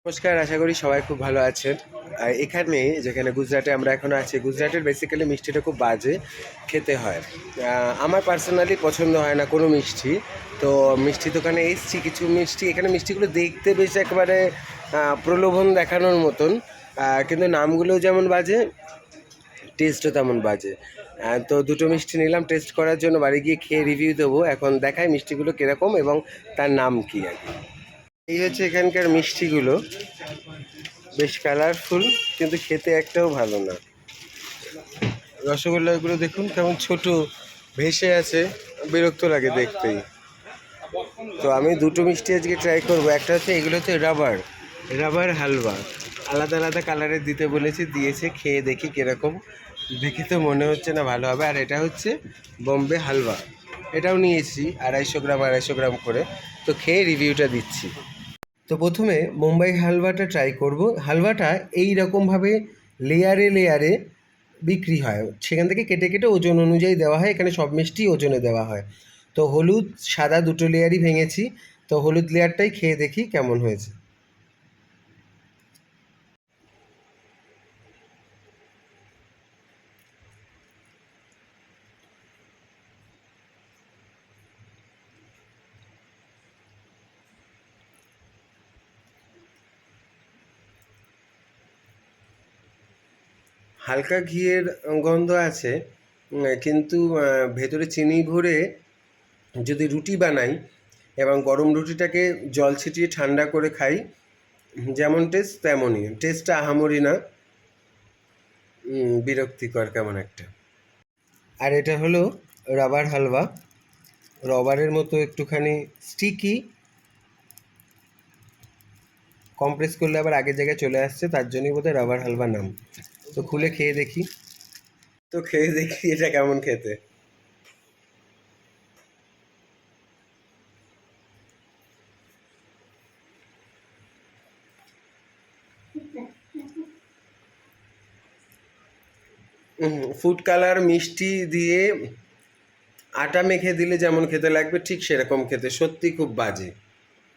নমস্কার, আশা করি সবাই খুব ভালো আছেন। আর এখানে যেখানে গুজরাটে আমরা এখন আছি, গুজরাটের বেসিক্যালি মিষ্টিটা খুব বাজে খেতে হয়। আমার পার্সোনালি পছন্দ হয় না কোনো মিষ্টি। তো মিষ্টি দোকানে এসছি, কিছু মিষ্টি এখানে মিষ্টিগুলো দেখতে বেশ একেবারে প্রলোভন দেখানোর মতন, কিন্তু নামগুলো যেমন বাজে, টেস্টও তেমন বাজে। তো দুটো মিষ্টি নিলাম টেস্ট করার জন্য, বাড়ি গিয়ে খেয়ে রিভিউ দেবো। এখন দেখায় মিষ্টিগুলো কীরকম এবং তার নাম কী আর কি। এই হচ্ছে এখানকার মিষ্টিগুলো, বেশ কালারফুল কিন্তু খেতে একটাও ভালো না। রসগোল্লাগুলো দেখুন কেমন ছোট, ভেসে আছে, বিরক্ত লাগে দেখতেই। তো আমি দুটো মিষ্টি আজকে ট্রাই করব। একটা হচ্ছে, এগুলো হচ্ছে রাবার রাবার হালুয়া, আলাদা আলাদা কালারের দিতে বলেছি, দিয়েছে। খেয়ে দেখি কীরকম। দেখে তো মনে হচ্ছে না ভালো হবে। আর এটা হচ্ছে বোম্বে হালুয়া, এটাও নিয়েছি 250 গ্রাম করে। তো খেয়ে রিভিউটা দিচ্ছি। তো প্রথমে মুম্বাই হালুয়াটা ট্রাই করব। হালুয়াটা এই রকমভাবে লেয়ারে লেয়ারে বিক্রি হয়, সেখান থেকে কেটে কেটে ওজন অনুযায়ী দেওয়া হয়। এখানে সব মিষ্টি ওজনে দেওয়া হয়। তো হলুদ সাদা দুটো লেয়ারই ভেঙেছি। তো হলুদ লেয়ারটাই খেয়ে দেখি কেমন হয়েছে। হালকা ঘিয়ের গন্ধ আছে, কিন্তু ভেতরে চিনি ভরে যদি রুটি বানাই এবং গরম রুটিটাকে জল ছিটিয়ে ঠান্ডা করে খাই, যেমন টেস্ট তেমনই। টেস্টটা আহামরি না, বিরক্তিকর কেমন একটা। আর এটা হলো রাবার হালুয়া, রবারের মতো একটুখানি স্টিকি, কম্প্রেস করলে আবার আগের জায়গায় চলে আসছে, তার জন্যই বোধহয় রাবার হালুয়া নাম। তো খুলে খেয়ে দেখি। তো খেয়ে দেখি এটা কেমন খেতে। ফুড কালার মিষ্টি দিয়ে আটা মেখে দিলে যেমন খেতে লাগবে ঠিক সেরকম খেতে, সত্যি খুব বাজে।